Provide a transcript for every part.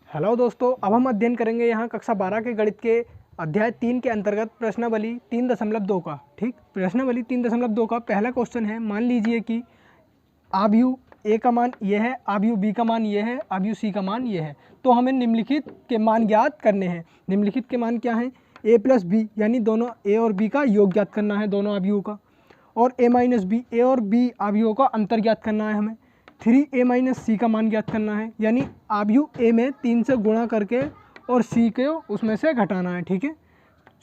Hello दोस्तों, अब हम अध्ययन करेंगे यहाँ कक्षा 12 के गणित के अध्याय 3 के अंतर्गत प्रश्नावली 3.2 का। ठीक, प्रश्नावली 3.2 का पहला क्वेश्चन है। मान लीजिए कि आव्यूह ए का मान यह है, आव्यूह बी का मान यह है, आव्यूह सी का मान यह है। तो हमें निम्नलिखित के मान ज्ञात करने हैं। निम्नलिखित के मान क्या हैं? ए प्लस बी यानी दोनों ए और बी का योग ज्ञात करना है, दोनों आव्यूहों का। और ए माइनस बी, ए और बी आव्यूहों का अंतर ज्ञात करना है हमें। 3a माइनस सी का मान ज्ञात करना है, यानी आव्यूह ए में 3 से गुणा करके और सी को उसमें से घटाना है। ठीक है।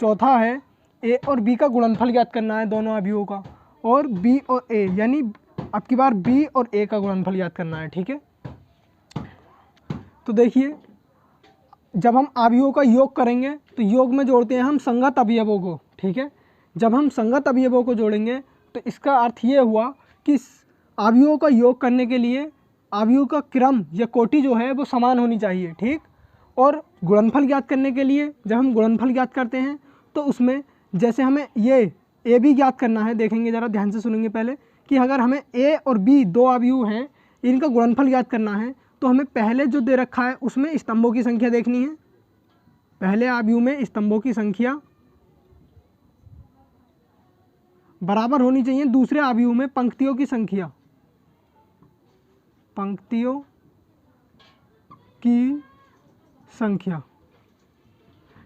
चौथा है ए और बी का गुणनफल ज्ञात करना है, दोनों आव्यूहों का। और बी और ए यानी अब की बार बी और ए का गुणनफल ज्ञात करना है। ठीक है। तो देखिए, जब हम आव्यूहों का योग करेंगे तो योग में जोड़ते हैं हम संगत अवयवों को। ठीक है। जब हम संगत अवयवों को जोड़ेंगे तो इसका अर्थ ये हुआ कि आव्यूहों का योग करने के लिए आव्यूह का क्रम या कोटि जो है वो समान होनी चाहिए। ठीक। और गुणनफल ज्ञात करने के लिए जब हम गुणनफल ज्ञात करते हैं तो उसमें जैसे हमें ये ए भी ज्ञात करना है, देखेंगे ज़रा ध्यान से सुनेंगे पहले कि अगर हमें ए और बी दो आव्यूह हैं, इनका गुणनफल ज्ञात करना है तो हमें पहले जो दे रखा है उसमें स्तंभों की संख्या देखनी है। पहले आव्यूह में स्तंभों की संख्या बराबर होनी चाहिए दूसरे आव्यूह में पंक्तियों की संख्या, पंक्तियों की संख्या।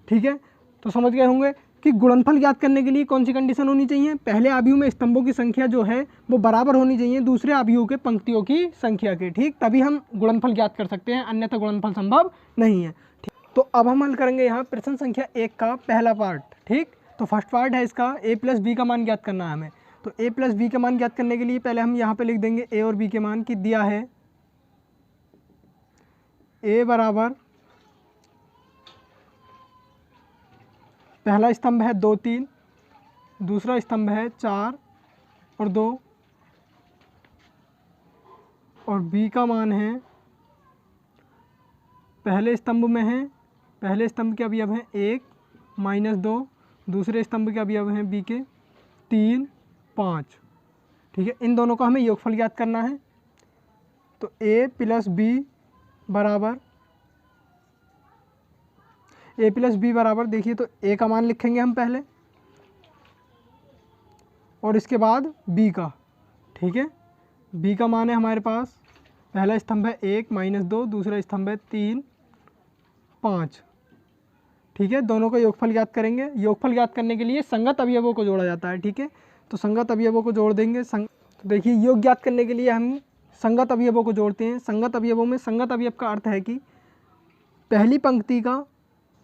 ठीक है। तो समझ गए होंगे कि गुणनफल ज्ञात करने के लिए कौन सी कंडीशन होनी चाहिए? पहले आव्यूह में स्तंभों की संख्या जो है वो बराबर होनी चाहिए दूसरे आव्यूह के पंक्तियों की संख्या के। ठीक, तभी हम गुणनफल ज्ञात कर सकते हैं, अन्यथा गुणनफल संभव नहीं है। ठीक, तो अब हम हल करेंगे यहाँ प्रश्न संख्या 1 का पहला पार्ट। ठीक, तो फर्स्ट पार्ट है इसका ए प्लस बी का मान ज्ञात करना है हमें। तो ए प्लस बी का मान ज्ञात करने के लिए पहले हम यहाँ पे लिख देंगे ए और बी के मान की दिया है ए बराबर पहला स्तंभ है 2 3, दूसरा स्तंभ है 4 और 2, और बी का मान है पहले स्तंभ में है, पहले स्तंभ के अवयव हैं 1 माइनस 2, दूसरे स्तंभ के अवयव हैं बी के 3 5। ठीक है, इन दोनों का हमें योगफल ज्ञात करना है। तो ए प्लस बी बराबर देखिए, तो ए का मान लिखेंगे हम पहले और इसके बाद बी का। ठीक है, बी का मान है हमारे पास पहला स्तंभ है 1 माइनस 2, दूसरा स्तंभ है 3 5। ठीक है, दोनों का योगफल ज्ञात करेंगे। योगफल ज्ञात करने के लिए संगत अवयवों को जोड़ा जाता है। ठीक है, तो संगत अवयवों को जोड़ देंगे। तो देखिए, योग ज्ञात करने के लिए हम संगत अवयवों को जोड़ते हैं। संगत अवयवों में संगत अवयव का अर्थ है कि पहली पंक्ति का,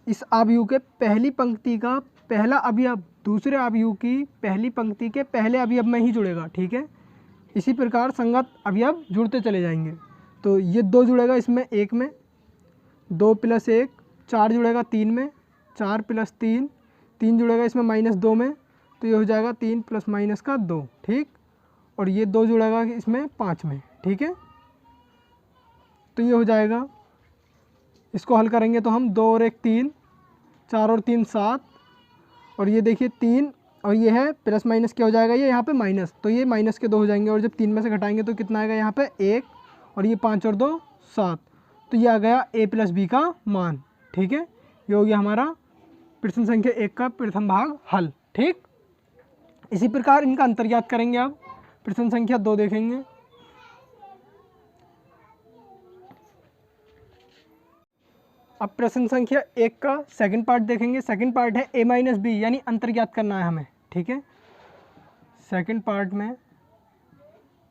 इस आव्यूह के पहली पंक्ति का पहला अवयव दूसरे आव्यूह की पहली पंक्ति के पहले अवयव में ही जुड़ेगा। ठीक है, इसी प्रकार संगत अवयव जुड़ते चले जाएंगे। तो ये 2 जुड़ेगा इसमें 1 में, 2 प्लस 1 4 जुड़ेगा 3 में, 4 प्लस 3 3 जुड़ेगा इसमें माइनस 2 में, तो ये हो जाएगा 3 प्लस माइनस का 2। ठीक, और ये 2 जुड़ेगा इसमें 5 में। ठीक है, तो ये हो जाएगा, इसको हल करेंगे तो हम 2 और 1 3, 4 और 3 7, और ये देखिए 3 और ये है प्लस माइनस क्या हो जाएगा, ये यहाँ पे माइनस, तो ये माइनस के 2 हो जाएंगे। और जब 3 में से घटाएंगे तो कितना आएगा यहाँ पे 1, और ये 5 और 2 7, तो ये आ गया ए प्लस बी का मान। ठीक है, ये हो गया हमारा प्रश्न संख्या 1 का प्रथम भाग हल। ठीक, इसी प्रकार इनका अंतर ज्ञात करेंगे। अब प्रश्न संख्या 2 देखेंगे। अब प्रश्न संख्या 1 का सेकंड पार्ट देखेंगे। सेकंड पार्ट है ए माइनस बी यानी अंतर ज्ञात करना है हमें। ठीक है, सेकंड पार्ट में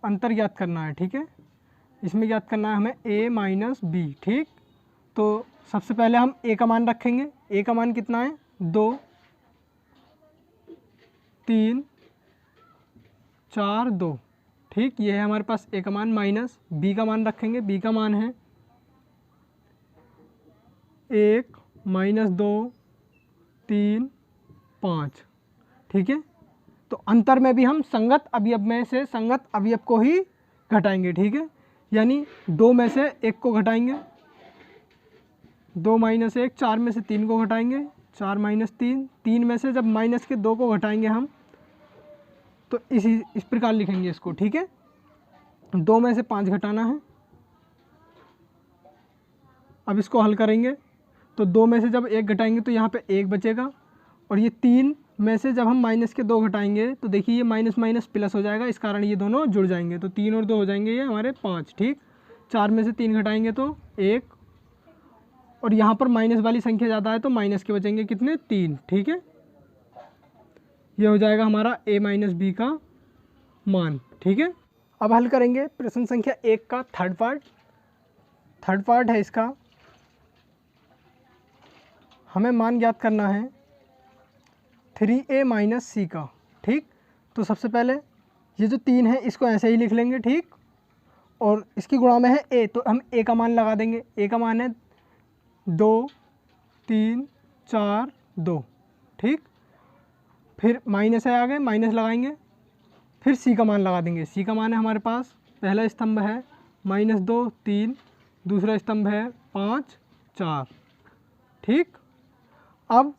अंतर ज्ञात करना है। ठीक है, इसमें ज्ञात करना है हमें ए माइनस बी। ठीक, तो सबसे पहले हम ए का मान रखेंगे। ए का मान कितना है 2 3 4 2। ठीक, ये है हमारे पास ए का मान। माइनस बी का मान रखेंगे। बी का मान है 1 माइनस 2 3 5। ठीक है, तो अंतर में भी हम संगत अवयव में से संगत अवयव को ही घटाएंगे। ठीक है, यानी 2 में से 1 को घटाएंगे, 2 माइनस 1 4 में से 3 को घटाएंगे, 4 माइनस 3 3 में से जब माइनस के 2 को घटाएंगे हम तो इस प्रकार लिखेंगे इसको। ठीक है, 2 में से 5 घटाना है, अब इसको हल करेंगे तो 2 में से जब 1 घटाएंगे तो यहाँ पे 1 बचेगा, और ये 3 में से जब हम माइनस के 2 घटाएंगे तो देखिए ये माइनस माइनस प्लस हो जाएगा, इस कारण ये दोनों जुड़ जाएंगे, तो 3 और 2 हो जाएंगे ये हमारे 5। ठीक, 4 में से 3 घटाएंगे तो 1, और यहाँ पर माइनस वाली संख्या ज़्यादा है तो माइनस के बचेंगे कितने, 3। ठीक है, ये हो जाएगा हमारा a माइनस बी का मान। ठीक है, अब हल करेंगे प्रश्न संख्या 1 का थर्ड पार्ट है इसका। हमें मान ज्ञात करना है 3a माइनस सी का। ठीक, तो सबसे पहले ये जो 3 है इसको ऐसे ही लिख लेंगे। ठीक, और इसकी गुणा में है a, तो हम a का मान लगा देंगे। a का मान है 2 3 4 2। ठीक, फिर माइनस है आगे, माइनस लगाएंगे, फिर c का मान लगा देंगे। c का मान है हमारे पास, पहला स्तंभ है -2 3, दूसरा स्तंभ है 5 4। ठीक, अब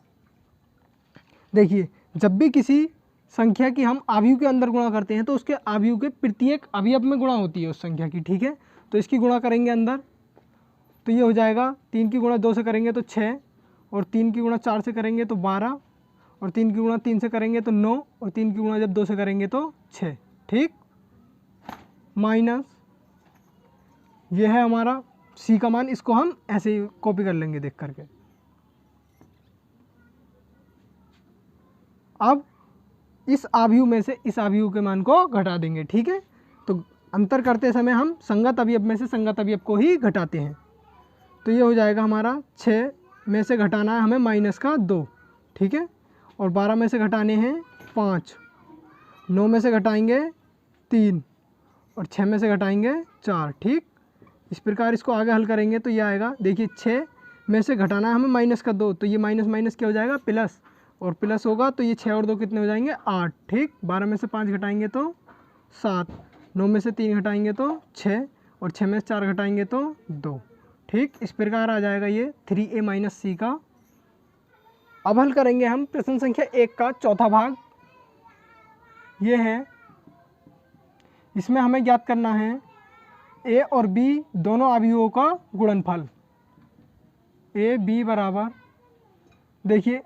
देखिए जब भी किसी संख्या की हम आव्यूह के अंदर गुणा करते हैं तो उसके आव्यूह के प्रत्येक अवयव में गुणा होती है उस संख्या की। ठीक है, तो इसकी गुणा करेंगे अंदर, तो ये हो जाएगा 3 की गुणा 2 से करेंगे तो 6, और 3 की गुणा 4 से करेंगे तो 12, और 3 की गुणा 3 से करेंगे तो 9, और 3 की गुणा जब 2 से करेंगे तो 6। ठीक, माइनस ये है हमारा c का मान, इसको हम ऐसे ही कॉपी कर लेंगे देख करके। अब इस आव्यूह में से इस आव्यूह के मान को घटा देंगे। ठीक है, तो अंतर करते समय हम संगत अवयव में से संगत अवयव को ही घटाते हैं, तो ये हो जाएगा हमारा 6 में से घटाना है हमें माइनस का 2। ठीक है, और 12 में से घटाने हैं 5, 9 में से घटाएंगे 3, और 6 में से घटाएंगे 4। ठीक, इस प्रकार इसको आगे हल करेंगे तो ये आएगा, देखिए 6 में से घटाना है हमें माइनस का 2, तो ये माइनस माइनस क्या हो जाएगा, प्लस, और प्लस होगा तो ये 6 और 2 कितने हो जाएंगे, 8। ठीक, 12 में से 5 घटाएंगे तो 7, 9 में से 3 घटाएंगे तो 6, और 6 में से 4 घटाएंगे तो 2। ठीक, इस प्रकार आ जाएगा ये 3a माइनस सी का। अब हल करेंगे हम प्रश्न संख्या 1 का चौथा भाग। ये है, इसमें हमें ज्ञात करना है a और b दोनों अवयवों का गुणनफल। a b बराबर, देखिए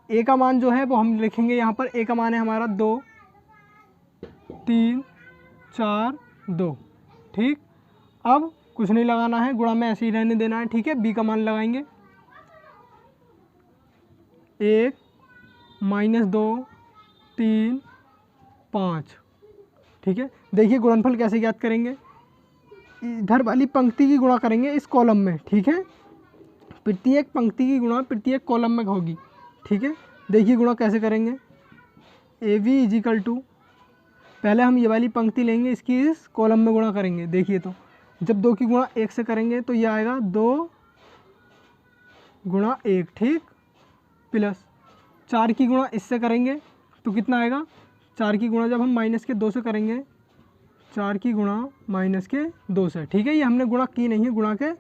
a का मान जो है वो हम लिखेंगे यहाँ पर, a का मान है हमारा 2 3 4 2। ठीक, अब कुछ नहीं लगाना है, गुणा में ऐसे ही रहने देना है। ठीक है, b का मान लगाएंगे 1 -2 3 5। ठीक है, देखिए गुणनफल कैसे ज्ञात करेंगे, इधर वाली पंक्ति की गुणा करेंगे इस कॉलम में। ठीक है, प्रत्येक पंक्ति की गुणा प्रत्येक कॉलम में होगी। ठीक है, देखिए गुणा कैसे करेंगे, ए वी इजिकल टू, पहले हम ये वाली पंक्ति लेंगे, इसकी इस कॉलम में गुणा करेंगे। देखिए तो जब 2 की गुणा 1 से करेंगे तो ये आएगा 2 गुणा 1। ठीक, प्लस 4 की गुणा इससे करेंगे तो कितना आएगा, 4 की गुणा जब हम माइनस के 2 से करेंगे, 4 की गुणा माइनस के 2 से। ठीक है, ये हमने गुणा की नहीं है, गुणा के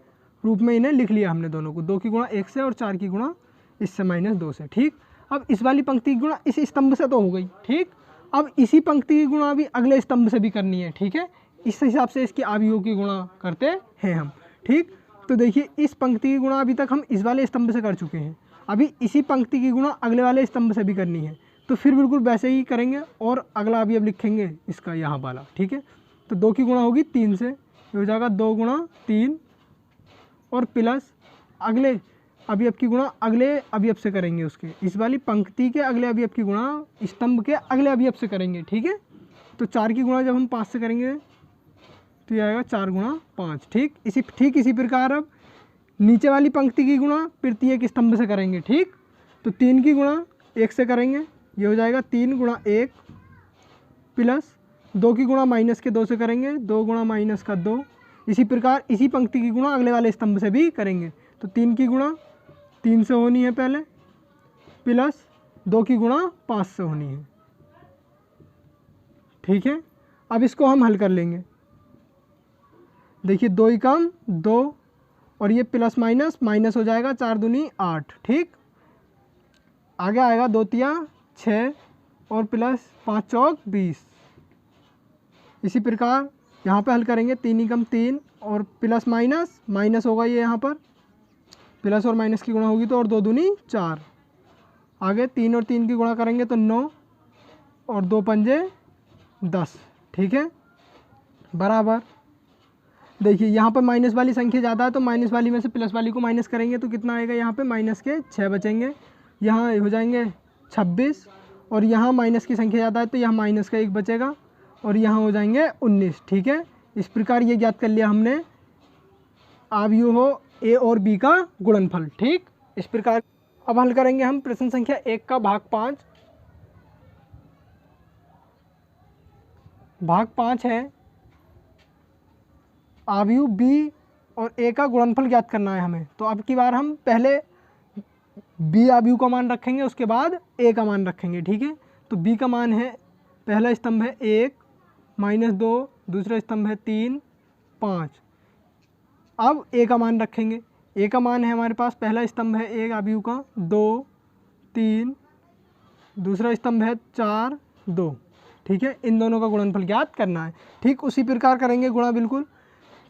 रूप में इन्हें लिख लिया हमने दोनों को, 2 की गुणा 1 से और 4 की गुणा इससे -2 से। ठीक, अब इस वाली पंक्ति की गुणा इस स्तंभ से तो हो गई। ठीक, अब इसी पंक्ति की गुणा भी अगले स्तंभ से भी करनी है। ठीक है, इस हिसाब से इसकी अवयवों की गुणा करते हैं हम। ठीक, तो देखिए इस पंक्ति की गुणा अभी तक हम इस वाले स्तंभ से कर चुके हैं, अभी इसी पंक्ति की गुणा अगले वाले स्तंभ से भी करनी है, तो फिर बिल्कुल वैसे ही करेंगे और अगला अवयव लिखेंगे इसका यहाँ वाला। ठीक है, तो 2 की गुणा होगी 3 से, ये हो जाएगा 2 गुणा 3, और प्लस अगले अवयव की गुणा अगले अवयव से करेंगे, उसके इस वाली पंक्ति के अगले अवयव की गुणा स्तंभ के अगले अवयव से करेंगे। ठीक है, तो 4 की गुणा जब हम 5 से करेंगे तो ये आएगा 4 गुणा 5। ठीक इसी प्रकार अब नीचे वाली पंक्ति की गुणा प्रत्येक स्तंभ से करेंगे। ठीक, तो 3 की गुणा 1 से करेंगे, ये हो जाएगा 3 गुणा 1, प्लस 2 की गुणा माइनस के 2 से करेंगे, 2 गुणा माइनस का 2। इसी प्रकार इसी पंक्ति की गुणा अगले वाले स्तंभ से भी करेंगे, तो 3 की गुणा 3 से होनी है पहले, प्लस 2 की गुणा 5 से होनी है। ठीक है, अब इसको हम हल कर लेंगे। देखिए 2 ही कम 2, और ये प्लस माइनस माइनस हो जाएगा, 4 दूनी 8। ठीक, आगे आएगा 2 तिया 6, और प्लस 5 चौक 20। इसी प्रकार यहाँ पे हल करेंगे, 3 ही कम 3, और प्लस माइनस माइनस होगा ये यहाँ पर, प्लस और माइनस की गुणा होगी तो और 2 दूनी 4, आगे 3 और 3 की गुणा करेंगे तो 9 और 2 पंजे 10, ठीक है, बराबर। देखिए यहाँ पर माइनस वाली संख्या ज़्यादा है तो माइनस वाली में से प्लस वाली को माइनस करेंगे तो कितना आएगा, यहाँ पे माइनस के 6 बचेंगे, यहाँ हो जाएंगे 26, और यहाँ माइनस की संख्या ज़्यादा है तो यहाँ माइनस का 1 बचेगा और यहाँ हो जाएंगे 19, ठीक है। इस प्रकार ये ज्ञात कर लिया हमने अवयवों ए और बी का गुणनफल, ठीक। इस प्रकार अब हल करेंगे हम प्रश्न संख्या 1 का भाग 5। भाग 5 है अवयव बी और ए का गुणनफल ज्ञात करना है हमें। तो अब की बार हम पहले बी अवयव का मान रखेंगे, उसके बाद ए का मान रखेंगे, ठीक है। तो बी का मान है, पहला स्तंभ है 1 -2, दूसरा स्तंभ है 3 5। अब ए का मान रखेंगे, ए का मान है हमारे पास, पहला स्तंभ है एक अवयव का 2 3, दूसरा स्तंभ है 4 2, ठीक है। इन दोनों का गुणनफल ज्ञात करना है, ठीक। उसी प्रकार करेंगे गुणा, बिल्कुल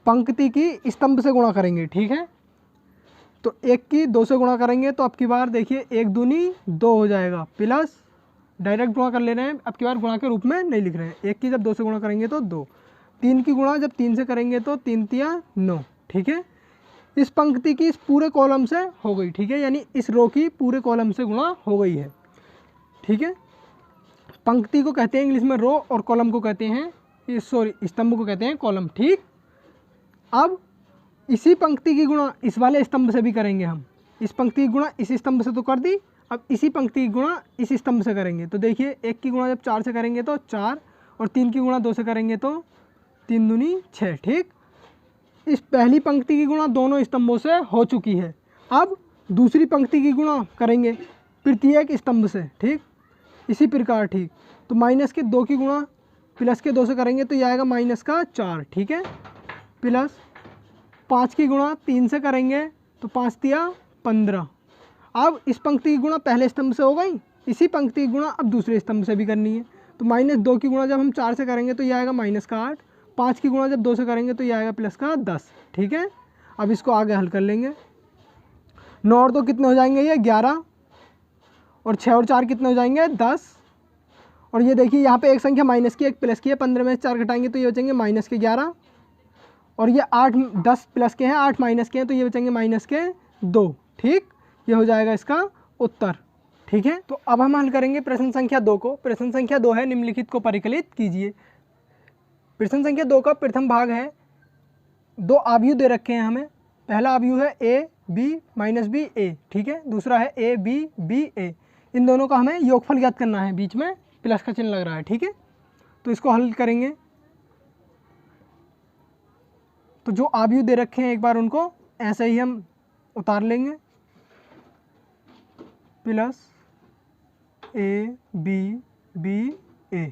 पंक्ति की स्तंभ से गुणा करेंगे, ठीक है। तो 1 की 2 से गुणा करेंगे तो अब की बार देखिए 1 दूनी 2 हो जाएगा, प्लस डायरेक्ट गुणा कर ले रहे हैं, अब की बार गुणा के रूप में नहीं लिख रहे हैं। 1 की जब 2 से गुणा करेंगे तो 2, 3 की गुणा जब 3 से करेंगे तो 3 तिया 9, ठीक है। इस पंक्ति की इस पूरे कॉलम से हो गई, ठीक है, यानी इस रो की पूरे कॉलम से गुणा हो गई है, ठीक है। पंक्ति को कहते हैं इंग्लिश में रो और कॉलम को कहते हैं, सॉरी, स्तंभ को कहते हैं कॉलम, ठीक। अब इसी पंक्ति की गुणा इस वाले स्तंभ से भी करेंगे हम। इस पंक्ति की गुणा इस स्तंभ से तो कर दी, अब इसी पंक्ति की गुणा इस स्तंभ से करेंगे। तो देखिए 1 की गुणा जब 4 से करेंगे तो 4, और 3 की गुणा 2 से करेंगे तो 3 दूनी 6, ठीक। इस पहली पंक्ति की गुणा दोनों स्तंभों से हो चुकी है। अब दूसरी पंक्ति की गुणा करेंगे प्रत्येक स्तंभ से, ठीक, इसी प्रकार, ठीक। तो माइनस के 2 की गुणा प्लस के 2 से करेंगे तो ये आएगा माइनस का 4, ठीक है, प्लस 5 की गुणा 3 से करेंगे तो 5 तिया 15। अब इस पंक्ति की गुणा पहले स्तंभ से हो गई, इसी पंक्ति की गुणा अब दूसरे स्तंभ से भी करनी है। तो -2 की गुणा जब हम 4 से करेंगे तो ये आएगा माइनस का 8, 5 की गुणा जब 2 से करेंगे तो ये आएगा प्लस का 10, ठीक है। अब इसको आगे हल कर लेंगे। 9 और 2 कितने हो जाएंगे, ये 11, और 6 और 4 कितने हो जाएंगे 10, और ये देखिए यहाँ पे एक संख्या माइनस की एक प्लस की है, 15 में से 4 घटाएंगे तो ये बचेंगे माइनस के 11, और ये 8 10 प्लस के हैं, 8 माइनस के हैं तो ये बचेंगे माइनस के 2, ठीक। ये हो जाएगा इसका उत्तर, ठीक है। तो अब हम हल करेंगे प्रश्न संख्या 2 को। प्रश्न संख्या 2 है, निम्नलिखित को परिकलित कीजिए। प्रश्न संख्या 2 का प्रथम भाग है, 2 अवयव दे रखे हैं हमें। पहला अवयव है ए बी -b a, ठीक है। दूसरा है a b b a। इन दोनों का हमें योगफल ज्ञात करना है, बीच में प्लस का चिन्ह लग रहा है, ठीक है। तो इसको हल करेंगे। तो जो अवयव दे रखे हैं एक बार उनको ऐसे ही हम उतार लेंगे, plus a b b a,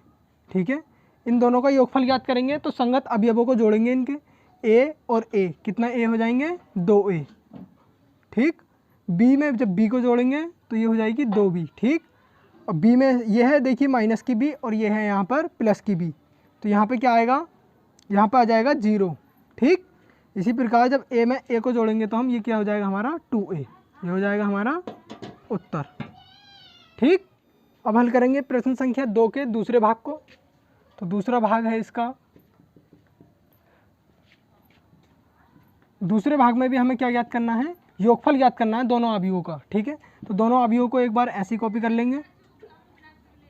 ठीक है। इन दोनों का योगफल ज्ञात करेंगे तो संगत अवयवों को जोड़ेंगे इनके, a और a, कितना a हो जाएंगे 2a, ठीक। b में जब b को जोड़ेंगे तो ये हो जाएगी 2b, ठीक। और b में ये है देखिए माइनस की b और ये है यहाँ पर प्लस की b, तो यहाँ पे क्या आएगा, यहाँ पर आ जाएगा 0, ठीक। इसी प्रकार जब a में a को जोड़ेंगे तो हम ये क्या हो जाएगा हमारा 2a, ये हो जाएगा हमारा उत्तर, ठीक। अब हल करेंगे प्रश्न संख्या 2 के दूसरे भाग को। तो दूसरा भाग है इसका, दूसरे भाग में भी हमें क्या ज्ञात करना है, योगफल ज्ञात करना है दोनों अवयवों का, ठीक है। तो दोनों अवयवों को एक बार ऐसी कॉपी कर लेंगे।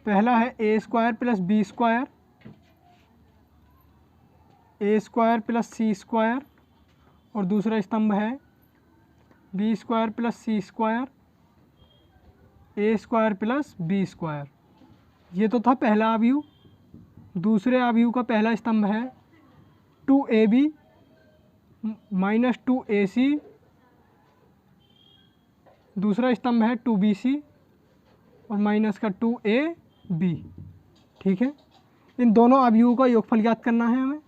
पहला है a² + b² a² + c², और दूसरा स्तंभ है b² + c² a² + b²। ये तो था पहला अवयव। दूसरे अवयव का पहला स्तंभ है 2ab - 2ac, दूसरा स्तंभ है 2bc और माइनस का 2ab, ठीक है। इन दोनों अवयवों का योगफल ज्ञात करना है हमें।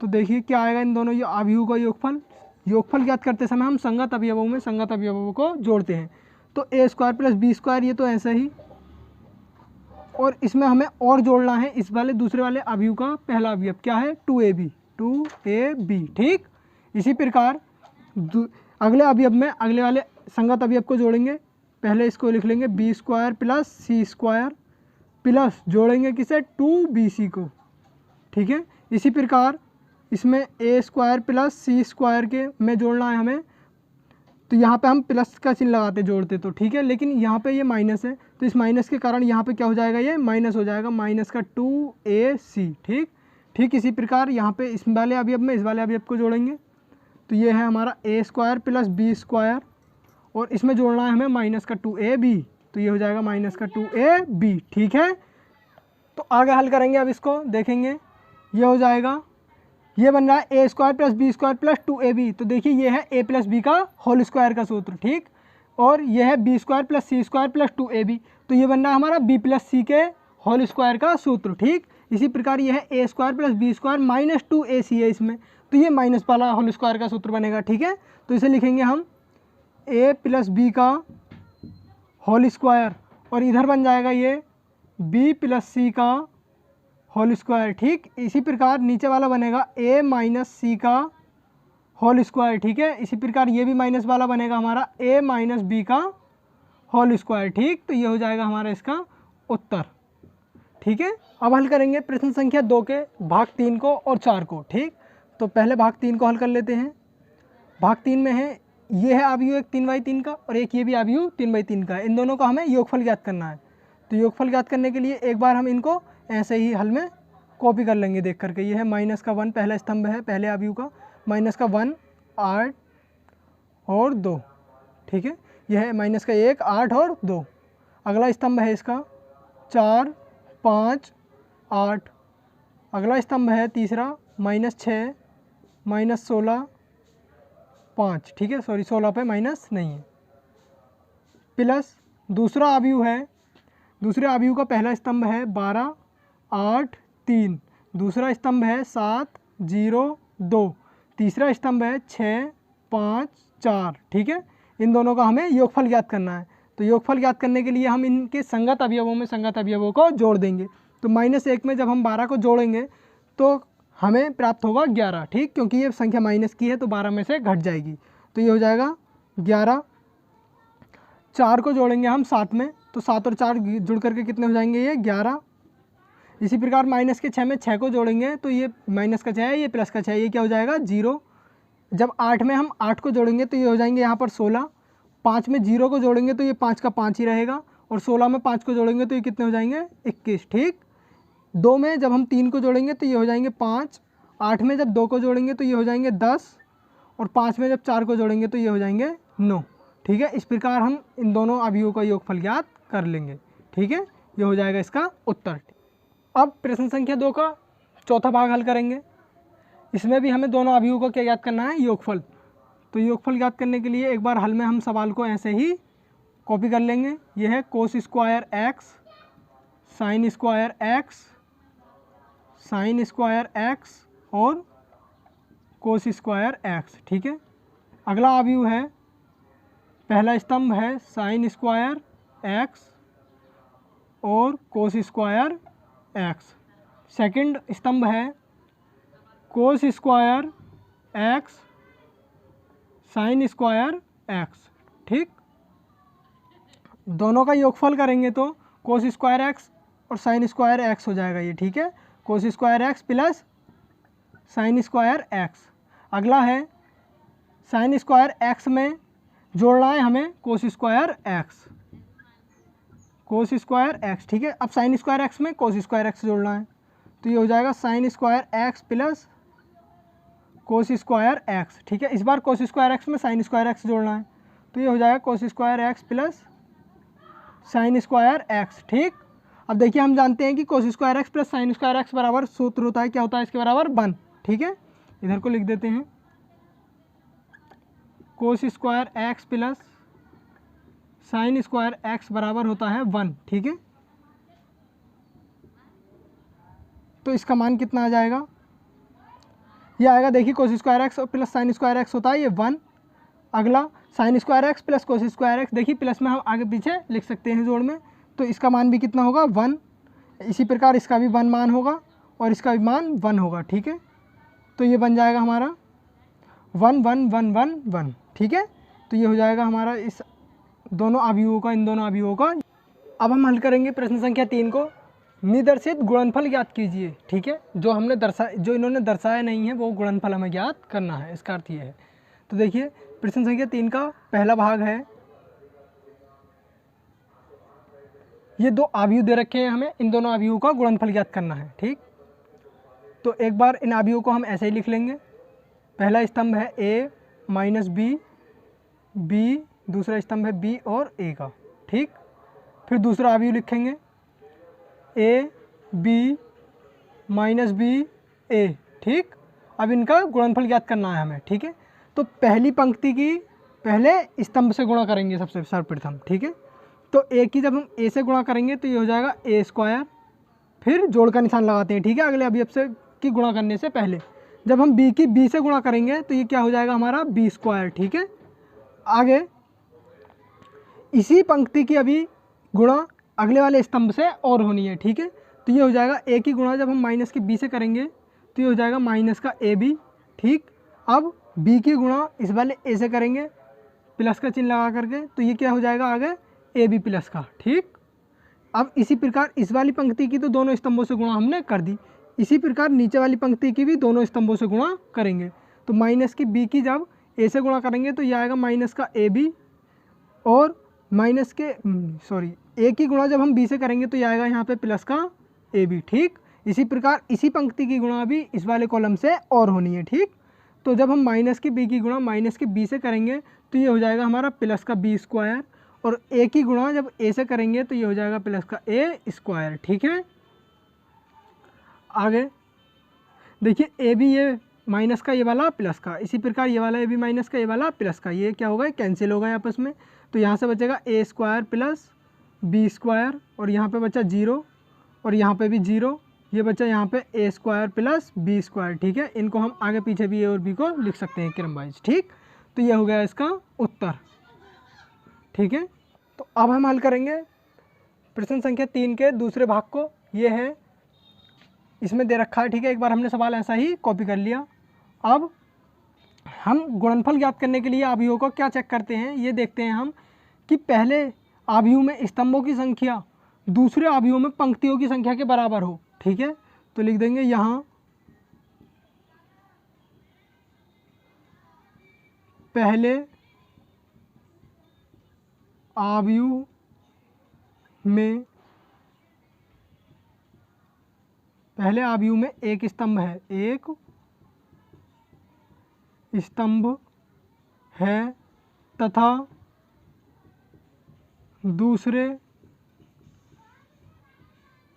तो देखिए क्या आएगा इन दोनों अवयवों का योगफल। योगफल ज्ञात करते समय हम संगत अवयवों में संगत अवयवों को जोड़ते हैं। तो a² + b², ये तो ऐसा ही, और इसमें हमें और जोड़ना है इस वाले दूसरे वाले अवयव का पहला अवयव क्या है 2ab, ठीक। इसी प्रकार अगले अवयव में अगले वाले संगत अवयव को जोड़ेंगे। पहले इसको लिख लेंगे B square plus C square plus जोड़ेंगे किसे 2bc को, ठीक है। इसी प्रकार इसमें ए स्क्वायर प्लस सी स्क्वायर के में जोड़ना है हमें, तो यहाँ पे हम प्लस का चिन्ह लगाते जोड़ते तो ठीक है, लेकिन यहाँ पे ये माइनस है तो इस माइनस के कारण यहाँ पे क्या हो जाएगा, ये माइनस हो जाएगा, माइनस का 2ac, ठीक। इसी प्रकार यहाँ पे इस वाले अवयव में इस वाले अवयव को जोड़ेंगे तो ये है हमारा ए स्क्वायर प्लस बी स्क्वायर और इसमें जोड़ना है हमें माइनस का 2ab, तो ये हो जाएगा माइनस का 2ab, ठीक है। तो आगे हल करेंगे, अब इसको देखेंगे, ये हो जाएगा, ये बन रहा है A square plus B square plus 2ab, तो देखिए ये है ए प्लस बी का होल स्क्वायर का सूत्र, ठीक। और ये है B square plus C square plus 2ab, तो ये बन रहा है हमारा बी प्लस सी के होल स्क्वायर का सूत्र, ठीक। इसी प्रकार ये है A square plus B square minus 2ac है इसमें, तो ये माइनस वाला होल स्क्वायर का सूत्र बनेगा, ठीक है। तो इसे लिखेंगे हम ए प्लस बी का होल स्क्वायर और इधर बन जाएगा ये बी प्लस सी का होल स्क्वायर, ठीक। इसी प्रकार नीचे वाला बनेगा ए माइनस सी का होल स्क्वायर, ठीक है। इसी प्रकार ये भी माइनस वाला बनेगा हमारा ए माइनस बी का होल स्क्वायर, ठीक। तो ये हो जाएगा हमारा इसका उत्तर, ठीक है। अब हल करेंगे प्रश्न संख्या 2 के भाग 3 को और 4 को, ठीक। तो पहले भाग 3 को हल कर लेते हैं। भाग 3 में है, ये है अवयव एक 3/3 का और एक ये भी अवयव 3/3 का है, इन दोनों का हमें योगफल ज्ञात करना है। तो योगफल ज्ञात करने के लिए एक बार हम इनको ऐसे ही हल में कॉपी कर लेंगे देख करके। ये है माइनस का 1 पहला स्तंभ है पहले अवयव का, माइनस का 1 8 और 2, ठीक है। यह है माइनस का 1 8 और 2। अगला स्तंभ है इसका 4 5 8। अगला स्तंभ है तीसरा -6 -16 5, ठीक है। सॉरी 16 पे माइनस नहीं है, प्लस दूसरा अवयव है, दूसरे अवयव का पहला स्तंभ है 12 8 3, दूसरा स्तंभ है 7 0 2, तीसरा स्तंभ है 6 5 4, ठीक है। इन दोनों का हमें योगफल ज्ञात करना है। तो योगफल ज्ञात करने के लिए हम इनके संगत अवयवों में संगत अवयवों को जोड़ देंगे। तो -1 में जब हम 12 को जोड़ेंगे तो हमें प्राप्त होगा 11, ठीक, क्योंकि ये संख्या माइनस की है तो 12 में से घट जाएगी, तो ये हो जाएगा 11। 4 को जोड़ेंगे हम 7 में, तो 7 और 4 जुड़ करके कितने हो जाएंगे, ये 11। इसी प्रकार माइनस के 6 में 6 को जोड़ेंगे तो ये माइनस का 6 है, ये प्लस का 6 है, ये क्या हो जाएगा 0। जब 8 में हम 8 को जोड़ेंगे तो ये हो जाएंगे यहाँ पर 16। 5 में 0 को जोड़ेंगे तो ये 5 का 5 ही रहेगा, और 16 में 5 को जोड़ेंगे तो ये कितने हो जाएंगे 21, ठीक। 2 में जब हम 3 को जोड़ेंगे तो ये हो जाएंगे 5। 8 में जब 2 को जोड़ेंगे तो ये हो जाएंगे 10, और 5 में जब 4 को जोड़ेंगे तो ये हो जाएंगे 9, ठीक है। इस प्रकार हम इन दोनों अवयवों का योगफल ज्ञात कर लेंगे, ठीक है। ये हो जाएगा इसका उत्तर। अब प्रश्न संख्या 2 का चौथा भाग हल करेंगे। इसमें भी हमें दोनों अवयवों को क्या ज्ञात करना है, योगफल। तो योगफल ज्ञात करने के लिए एक बार हल में हम सवाल को ऐसे ही कॉपी कर लेंगे। यह है cos square x sine square x sine square x और कोस स्क्वायर एक्स, ठीक है। अगला अवयव है, पहला स्तंभ है साइन स्क्वायर एक्स और कोस स्क्वायर एक्स। सेकंड स्तंभ है cos square x sine square x, ठीक। दोनों का योगफल करेंगे तो कोस स्क्वायर एक्स और साइन स्क्वायर एक्स हो जाएगा ये, ठीक है। Cos square x plus sine square x. अगला है साइन स्क्वायर एक्स में जोड़ना है हमें cos square x, cos square x, ठीक है। अब साइन स्क्वायर एक्स में कोस स्क्वायर एक्स जोड़ना है, तो ये हो जाएगा sine square x plus cos square x, ठीक है। इस बार कोस स्क्वायर एक्स में साइन स्क्वायर एक्स जोड़ना है, तो ये हो जाएगा cos square x plus sine square x, ठीक। अब देखिए हम जानते हैं कि cos square x plus sine square x बराबर सूत्र होता है, क्या होता है इसके बराबर 1, ठीक है। इधर को लिख देते हैं, cos square x plus sine square x बराबर होता है 1, ठीक है। तो इसका मान कितना आ जाएगा, ये आएगा, देखिए cos square x plus sine square x होता है ये 1। अगला sine square x plus cos square x, देखिए प्लस में हम आगे पीछे लिख सकते हैं जोड़ में, तो इसका मान भी कितना होगा 1। इसी प्रकार इसका भी 1 मान होगा और इसका भी मान 1 होगा, ठीक है। तो ये बन जाएगा हमारा 1 1 1 1 1, ठीक है। तो ये हो जाएगा हमारा इस दोनों अवयवों का, इन दोनों अवयवों का। अब हम हल करेंगे प्रश्न संख्या 3 को। निर्देशित गुणनफल ज्ञात कीजिए, ठीक है। जो इन्होंने दर्शाया नहीं है वो गुणनफल हमें ज्ञात करना है, इसका अर्थ ये है। तो देखिए प्रश्न संख्या 3 का पहला भाग है, ये दो अवयव दे रखे हैं, हमें इन दोनों अवयवों का गुणनफल ज्ञात करना है, ठीक। तो एक बार इन अवयवों को हम ऐसे ही लिख लेंगे। पहला स्तंभ है a माइनस बी, दूसरा स्तंभ है b और a का, ठीक। फिर दूसरा अवयव लिखेंगे a b minus b a, ठीक। अब इनका गुणनफल ज्ञात करना है हमें, ठीक है। तो पहली पंक्ति की पहले स्तंभ से गुणा करेंगे सबसे सर्वप्रथम, ठीक है। तो a की जब हम a से गुणा करेंगे तो ये हो जाएगा a स्क्वायर, फिर जोड़ का निशान लगाते हैं, ठीक है, अगले अवयव से की गुणा करने से पहले। जब हम b की b से गुणा करेंगे तो ये क्या हो जाएगा हमारा b स्क्वायर, ठीक है। आगे इसी पंक्ति की अभी गुणा अगले वाले स्तंभ से और होनी है, ठीक है। तो ये हो जाएगा a की गुणा जब हम माइनस की b से करेंगे तो ये हो जाएगा माइनस का ab, ठीक। अब b की गुणा इस वाले a से करेंगे प्लस का चिन्ह लगा करके, तो ये क्या हो जाएगा आगे ab प्लस का, ठीक। अब इसी प्रकार इस वाली पंक्ति की तो दोनों स्तंभों से गुणा हमने कर दी, इसी प्रकार नीचे वाली पंक्ति की भी दोनों स्तंभों से गुणा करेंगे। तो माइनस की b की जब a से गुणा करेंगे तो ये आएगा माइनस का ab, और माइनस के a की गुणा जब हम b से करेंगे तो ये आएगा यहाँ पे प्लस का ab, ठीक। इसी प्रकार इसी पंक्ति की गुणा भी इस वाले कॉलम से और होनी है, ठीक। तो जब हम माइनस की b की गुणा माइनस के b से करेंगे तो ये हो जाएगा हमारा प्लस का b स्क्वायर, और a की गुणा जब a से करेंगे तो ये हो जाएगा प्लस का a स्क्वायर, ठीक है। आगे देखिए a भी ये माइनस का, ये वाला प्लस का, इसी प्रकार ये वाला a भी माइनस का, ये वाला प्लस का, ये क्या होगा कैंसिल होगा आपस में। तो यहाँ से बचेगा a square plus b square, और यहाँ पे बचा 0, और यहाँ पे भी 0, ये बचा यहाँ पे a square plus b square, ठीक है। इनको हम आगे पीछे भी a और b को लिख सकते हैं क्रम वाइज, ठीक। तो ये हो गया इसका उत्तर, ठीक है। तो अब हम हल करेंगे प्रश्न संख्या 3 के दूसरे भाग को। ये है, इसमें दे रखा है, ठीक है। एक बार हमने सवाल ऐसा ही कॉपी कर लिया। अब हम गुणनफल ज्ञात करने के लिए अवयवों को क्या चेक करते हैं, ये देखते हैं हम कि पहले अवयव में स्तंभों की संख्या दूसरे अवयव में पंक्तियों की संख्या के बराबर हो, ठीक है। तो लिख देंगे यहाँ पहले अवयव में एक स्तंभ है, एक स्तंभ है तथा दूसरे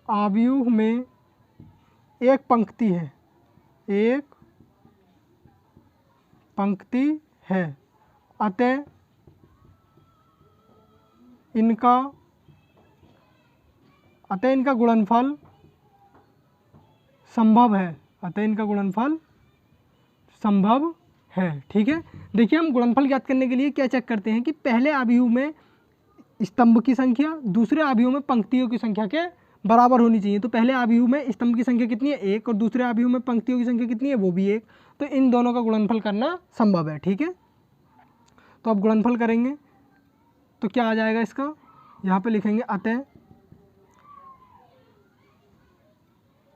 अवयव में एक पंक्ति है, एक पंक्ति है, अतः इनका गुणनफल संभव है, अतः इनका गुणनफल संभव है, ठीक है। देखिए हम गुणनफल ज्ञात करने के लिए क्या चेक करते हैं कि पहले अवयव में स्तंभ की संख्या दूसरे अवयव में पंक्तियों की संख्या के बराबर होनी चाहिए। तो पहले अवयव में स्तंभ की संख्या कितनी है 1, और दूसरे अवयव में पंक्तियों की संख्या कितनी है वो भी 1, तो इन दोनों का गुणनफल करना संभव है, ठीक है। तो अब गुणनफल करेंगे तो क्या आ जाएगा इसका, यहाँ पे लिखेंगे अतः,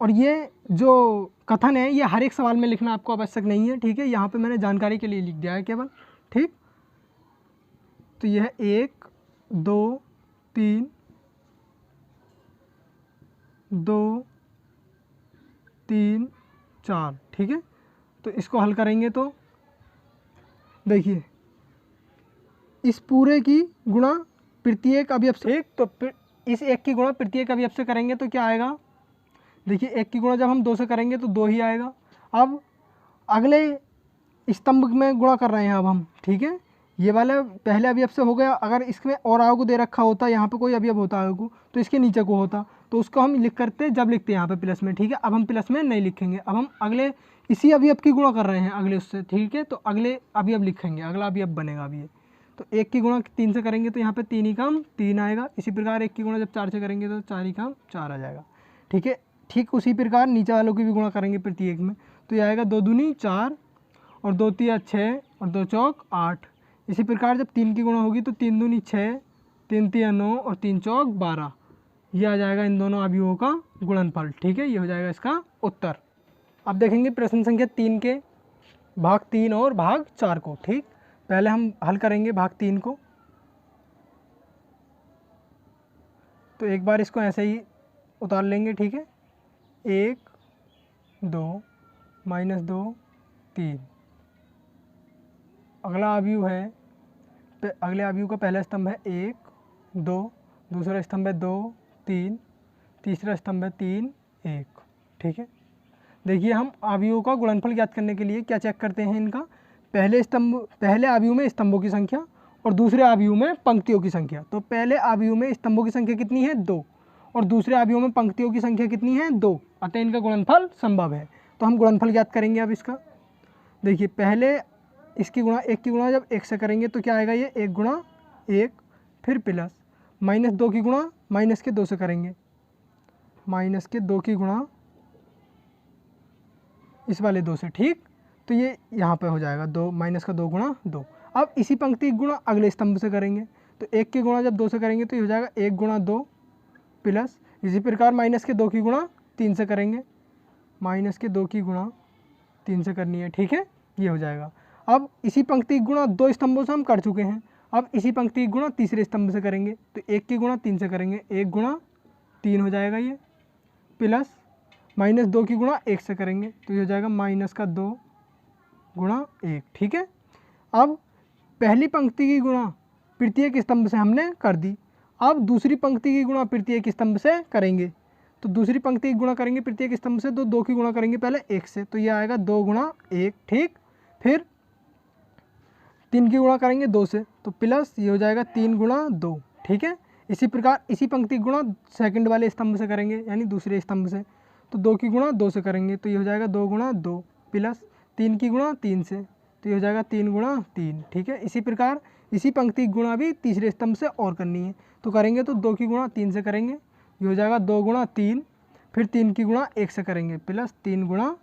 और ये जो कथन है ये हर एक सवाल में लिखना आपको आवश्यक नहीं है, ठीक है। यहाँ पे मैंने जानकारी के लिए लिख दिया है केवल, ठीक। तो यह 1 2 3 2 3 4, ठीक है। तो इसको हल करेंगे तो देखिए इस पूरे की गुणा प्रत्येक अवयव से एक, तो इस एक की गुणा प्रत्येक अवयव से करेंगे तो क्या आएगा, देखिए एक की गुणा जब हम 2 से करेंगे तो 2 ही आएगा। अब अगले स्तंभ में गुणा कर रहे हैं अब हम, ठीक है। ये वाला पहले अवयव से हो गया, अगर इसमें और आगे को दे रखा होता, यहाँ पे कोई अवयव होता आगे को तो इसके नीचे को होता, तो उसको हम लिख करते जब लिखते हैं यहाँ पे प्लस में, ठीक है। अब हम प्लस में नहीं लिखेंगे, अब हम अगले इसी अवयव की गुणा कर रहे हैं अगले उससे, ठीक है। तो अगले अवयव लिखेंगे, अगला अवयव बनेगा अभी ये। तो 1 की गुणा 3 से करेंगे तो यहाँ पे 3 ही काम 3 आएगा। इसी प्रकार 1 की गुणा जब 4 से करेंगे तो 4 ही काम 4 आ जाएगा, ठीक है। ठीक उसी प्रकार नीचे वालों की भी गुणा करेंगे प्रत्येक में, तो ये आएगा 2 दूनी 4, और 2 तिया 6, और 2 चौक 8, इसी प्रकार जब 3 की गुणा होगी तो 3 दूनी 6, 3 तिया 9 और 3 चौक 12। ये आ जाएगा इन दोनों अवयवों का गुणनफल। ठीक है, ये हो जाएगा इसका उत्तर। अब देखेंगे प्रश्न संख्या 3 के भाग 3 और भाग 4 को। ठीक, पहले हम हल करेंगे भाग 3 को। तो एक बार इसको ऐसे ही उतार लेंगे। ठीक है, 1 2 -2 3। अगला अवयव है, अगले अवयव का पहला स्तंभ है 1 2, दूसरा स्तंभ है 2 3, तीसरा स्तंभ है 3 1। ठीक है, देखिए हम अवयवों का गुणनफल ज्ञात करने के लिए क्या चेक करते हैं, इनका पहले अवयव में स्तंभों की संख्या और दूसरे अवयव में पंक्तियों की संख्या। तो पहले अवयव में स्तंभों की संख्या कितनी है 2 और दूसरे अवयव में पंक्तियों की संख्या कितनी है 2, अतः इनका गुणनफल संभव है। तो हम गुणनफल ज्ञात करेंगे अब इसका। देखिए पहले इसकी गुणा 1 की गुणा जब 1 से करेंगे तो क्या आएगा, ये 1 गुणा 1, फिर प्लस -2 की गुणा माइनस के 2 से करेंगे, माइनस के 2 की गुणा इस वाले 2 से। ठीक, तो ये यहाँ पे हो जाएगा 2 माइनस का 2 गुणा 2। अब इसी पंक्ति की गुणा अगले स्तंभ से करेंगे, तो 1 की गुणा जब 2 से करेंगे तो ये हो जाएगा 1 गुणा 2 प्लस, इसी प्रकार माइनस के 2 की गुणा 3 से करेंगे, माइनस के 2 की गुणा 3 से करनी है। ठीक है, ये हो जाएगा। अब इसी पंक्ति की गुणा 2 स्तंभों से हम कर चुके हैं, अब इसी पंक्ति की गुणा तीसरे स्तंभ से करेंगे, तो 1 की गुणा 3 से करेंगे, 1 गुणा 3 हो जाएगा ये, प्लस -2 की गुणा 1 से करेंगे तो ये हो जाएगा -2 गुणा 1। ठीक है, अब पहली पंक्ति की गुणा प्रत्येक स्तंभ से हमने कर दी, अब दूसरी पंक्ति की गुणा प्रत्येक स्तंभ से करेंगे। तो दूसरी पंक्ति की गुणा करेंगे प्रत्येक स्तंभ से, तो 2 की गुणा करेंगे पहले 1 से, तो ये आएगा 2 गुणा 1। ठीक, फिर 3 की गुणा करेंगे 2 से, तो प्लस ये हो जाएगा 3 गुणा 2। ठीक है, इसी प्रकार इसी पंक्ति की गुणा सेकंड वाले स्तंभ से करेंगे, यानी दूसरे स्तंभ से, तो 2 की गुणा 2 से करेंगे, तो ये हो जाएगा 2 गुणा 2 प्लस 3 की गुणा 3 से, तो ये हो जाएगा 3 गुणा 3। ठीक है, इसी प्रकार इसी पंक्ति की गुणा भी तीसरे स्तंभ से और करनी है, तो करेंगे तो 2 की गुणा 3 से करेंगे, ये हो जाएगा 2 गुणा 3, फिर 3 की गुणा 1 से करेंगे प्लस 3 गुणा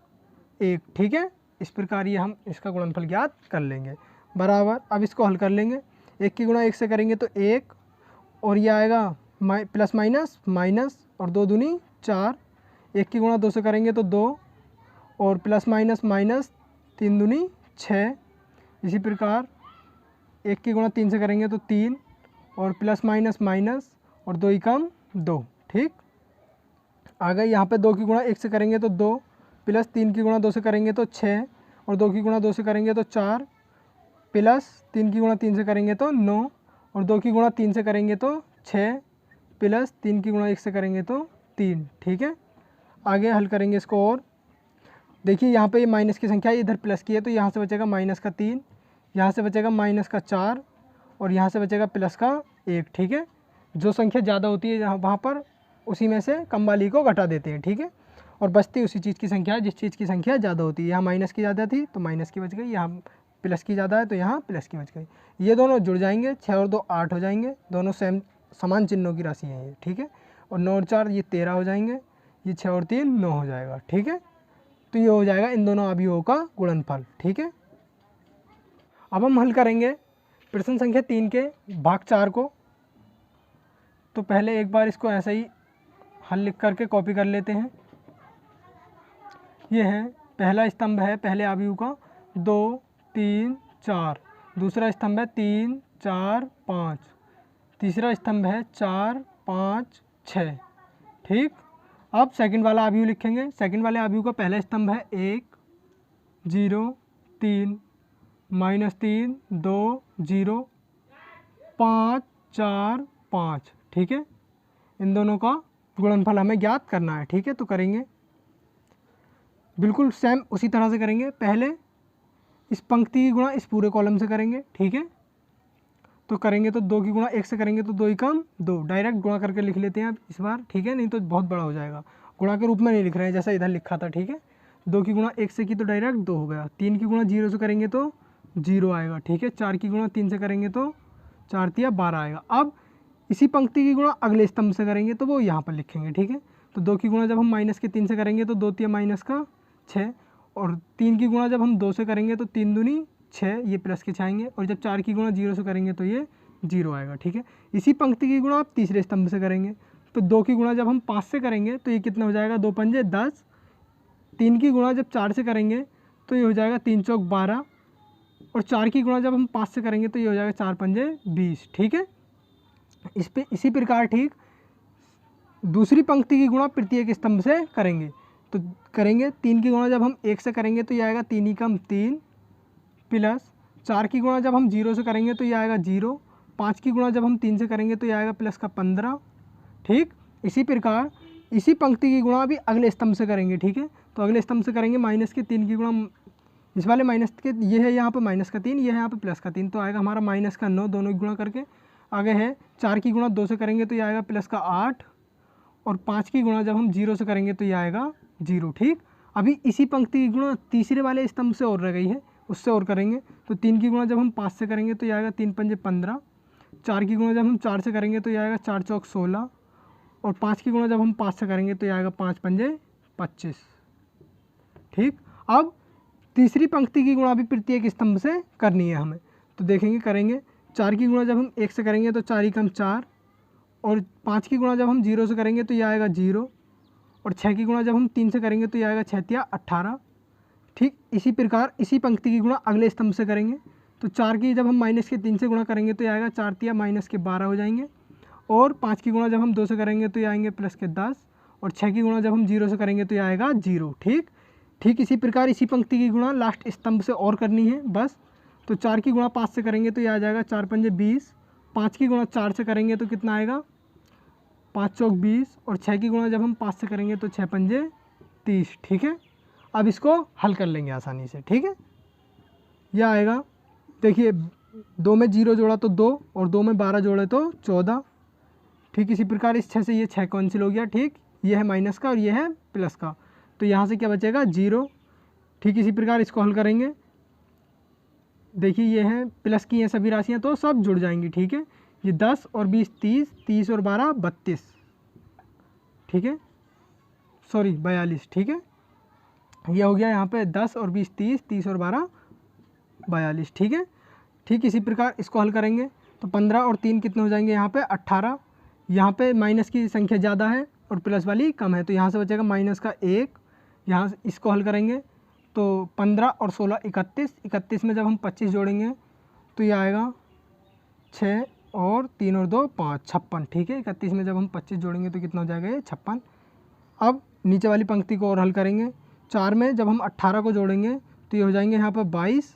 1। ठीक है, इस प्रकार ये हम इसका गुणनफल ज्ञात कर लेंगे बराबर। अब इसको हल कर लेंगे, 1 की गुणा 1 से करेंगे तो 1 और ये आएगा प्लस माइनस माइनस और 2 दूनी 4, 1 की गुणा 2 से करेंगे तो 2 और प्लस माइनस माइनस 3 दूनी 6, इसी प्रकार 1 की गुणा 3 से करेंगे तो 3 और प्लस माइनस माइनस और 2 एकम 2। ठीक, आ गए यहाँ पे 2 की गुणा 1 से करेंगे तो 2 प्लस 3 की गुणा 2 से करेंगे तो 6 और 2 की गुणा 2 से करेंगे तो 4 प्लस 3 की गुणा 3 से करेंगे तो 9 और 2 की गुणा 3 से करेंगे तो 6 प्लस 3 की गुणा 1 से करेंगे तो 3। ठीक है, आगे हल करेंगे इसको। और देखिए यहाँ पे ये माइनस की संख्या इधर प्लस की है, तो यहाँ से बचेगा -3, यहाँ से बचेगा -4 और यहाँ से बचेगा प्लस का 1। ठीक है, जो संख्या ज़्यादा होती है जहाँ वहाँ पर उसी में से कम वाली को घटा देते हैं। ठीक है, और बचती उसी चीज़ की संख्या है जिस चीज़ की संख्या ज़्यादा होती है। यहाँ माइनस की ज़्यादा थी तो माइनस की बच गई, यहाँ प्लस की ज़्यादा है तो यहाँ प्लस की बच गई। ये दोनों जुड़ जाएंगे, 6 और 2 8 हो जाएंगे, दोनों समान चिन्हों की राशि हैं ये। ठीक है, और 9 और 4 ये 13 हो जाएंगे, ये 6 और 3 9 हो जाएगा। ठीक है, तो ये हो जाएगा इन दोनों अवयवों का गुणनफल। ठीक है, अब हम हल करेंगे प्रश्न संख्या 3 के भाग 4 को। तो पहले एक बार इसको ऐसे ही हल लिख करके कॉपी कर लेते हैं। ये है पहला स्तंभ है पहले अवयव का 2 3 4, दूसरा स्तंभ है 3 4 5, तीसरा स्तंभ है 4 5 6। ठीक, अब सेकंड वाला अवयव लिखेंगे। सेकंड वाले अवयव का पहला स्तंभ है 1 0 3 -3 2 0 5 4 5। ठीक है, इन दोनों का गुणनफल हमें ज्ञात करना है। ठीक है, तो करेंगे बिल्कुल सेम उसी तरह से करेंगे। पहले इस पंक्ति की गुणा इस पूरे कॉलम से करेंगे। ठीक है, तो करेंगे तो 2 की गुणा 1 से करेंगे तो 2 एकम 2, डायरेक्ट गुणा करके लिख लेते हैं अब इस बार। ठीक है, नहीं तो बहुत बड़ा हो जाएगा, गुणा के रूप में नहीं लिख रहे हैं जैसा इधर लिखा था। ठीक है, 2 की गुणा 1 से की तो डायरेक्ट 2 हो गया, 3 की गुणा 0 से करेंगे तो 0 आएगा। ठीक है, 4 की गुणा 3 से करेंगे तो 4 तिया 12 आएगा। अब इसी पंक्ति की गुणा अगले स्तंभ से करेंगे तो वो यहाँ पर लिखेंगे। ठीक है, तो 2 की गुणा जब हम माइनस के 3 से करेंगे तो 2 तिया माइनस का 6 और 3 की गुणा जब हम 2 से करेंगे तो 3 दूनी 6, ये प्लस के 6 आएंगे, और जब 4 की गुणा 0 से करेंगे तो ये 0 आएगा। ठीक है, इसी पंक्ति की गुणा आप तीसरे स्तंभ से करेंगे, तो 2 की गुणा जब हम 5 से करेंगे तो ये कितना हो जाएगा, 2 पंजे 10। 3 की गुणा जब 4 से करेंगे तो ये हो जाएगा 3 चौक 12, और 4 की गुणा जब हम 5 से करेंगे तो ये हो जाएगा 4 पंजे 20। ठीक है, इसी प्रकार ठीक दूसरी पंक्ति की गुणा प्रत्येक स्तंभ से करेंगे, तो करेंगे 3 की गुणा जब हम 1 से करेंगे तो ये आएगा 3 ही कम 3, प्लस 4 की गुणा जब हम 0 से करेंगे तो ये आएगा 0, 5 की गुणा जब हम 3 से करेंगे तो ये आएगा प्लस का 15। ठीक, इसी प्रकार इसी पंक्ति की गुणा भी अगले स्तंभ से करेंगे। ठीक है, तो अगले स्तंभ से करेंगे माइनस के 3 की गुणा, इस वाले माइनस के ये है यहाँ पे माइनस का 3, ये है यहाँ पे प्लस का 3, तो आएगा हमारा माइनस का 9, दोनों की गुणा करके। आगे है 4 की गुणा 2 से करेंगे तो ये आएगा प्लस का 8, और 5 की गुणा जब हम 0 से करेंगे तो ये आएगा 0। ठीक, अभी इसी पंक्ति की गुणा तीसरे वाले स्तंभ से और रह गई है, उससे और करेंगे, तो 3 की गुणा जब हम 5 से करेंगे तो ये आएगा 3 पंजे 15, 4 की गुणा जब हम 4 से करेंगे तो ये आएगा 4 चौक 16, और 5 की गुणा जब हम 5 से करेंगे तो ये आएगा 5 पंजे 25। ठीक, अब तीसरी पंक्ति की गुणा भी प्रत्येक स्तंभ से करनी है हमें, तो देखेंगे करेंगे। 4 की गुणा जब हम 1 से करेंगे तो 4 ही कम 4, और 5 की गुणा जब हम 0 से करेंगे तो ये आएगा 0, और 6 की गुणा जब हम 3 से करेंगे तो ये आएगा 6 तिया 18। ठीक, इसी प्रकार इसी पंक्ति की गुणा अगले स्तंभ से करेंगे, तो 4 की जब हम माइनस के 3 से गुणा करेंगे तो ये आएगा 4 तिया माइनस के 12 हो जाएंगे, और 5 की गुणा जब हम 2 से करेंगे तो ये आएंगे प्लस के 10, और 6 की गुणा जब हम 0 से करेंगे तो ये आएगा 0। ठीक, इसी प्रकार इसी पंक्ति की गुणा लास्ट स्तंभ से और करनी है बस, तो 4 की गुणा 5 से करेंगे तो ये आ जाएगा 4 पंजे 20, 5 की गुणा 4 से करेंगे तो कितना आएगा 5 चौक 20, और 6 की गुणा जब हम 5 से करेंगे तो 6 पंजे 30। ठीक है, अब इसको हल कर लेंगे आसानी से। ठीक है, यह आएगा, देखिए 2 में 0 जोड़ा तो 2, और 2 में 12 जोड़े तो 14। ठीक, इसी प्रकार इस 6 से ये 6 कैंसिल हो गया। ठीक, ये है माइनस का और ये है प्लस का, तो यहाँ से क्या बचेगा 0। ठीक, इसी प्रकार इसको हल करेंगे, देखिए ये है प्लस की हैं सभी राशियाँ तो सब जुड़ जाएंगी। ठीक है, ये 10 और 20 30, 30 और 12 32। ठीक है, सॉरी 42। ठीक है, ये हो गया यहाँ पे 10 और 20 30, 30 और 12 42। ठीक है, ठीक इसी प्रकार इसको हल करेंगे, तो 15 और 3 कितने हो जाएंगे यहाँ पे 18। यहाँ पे माइनस की संख्या ज़्यादा है और प्लस वाली कम है, तो यहाँ से बचेगा माइनस का 1। यहाँ से इसको हल करेंगे तो 15 और 16 31, 31 में जब हम 25 जोड़ेंगे तो ये आएगा 6 और 3 और 2 5 56। ठीक है, 31 में जब हम 25 जोड़ेंगे तो कितना हो जाएगा ये 56। अब नीचे वाली पंक्ति को और हल करेंगे, 4 में जब हम 18 को जोड़ेंगे तो ये हो जाएंगे यहाँ पर 22,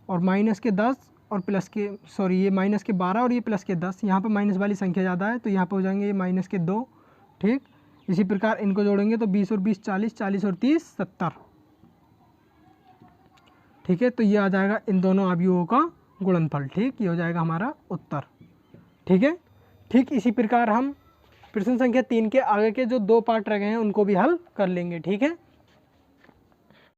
और माइनस के 10 और प्लस के सॉरी ये माइनस के 12 और ये प्लस के 10, यहाँ पर माइनस वाली संख्या ज़्यादा है तो यहाँ पर हो जाएंगे ये माइनस के 2। ठीक, इसी प्रकार इनको जोड़ेंगे तो 20 और 20 40, 40 और 30 70। ठीक है, तो ये आ जाएगा इन दोनों अवयवों का गुणनफल। ठीक, ये हो जाएगा हमारा उत्तर। ठीक है, ठीक इसी प्रकार हम प्रश्न संख्या 3 के आगे के जो 2 पार्ट रह गए हैं उनको भी हल कर लेंगे। ठीक है।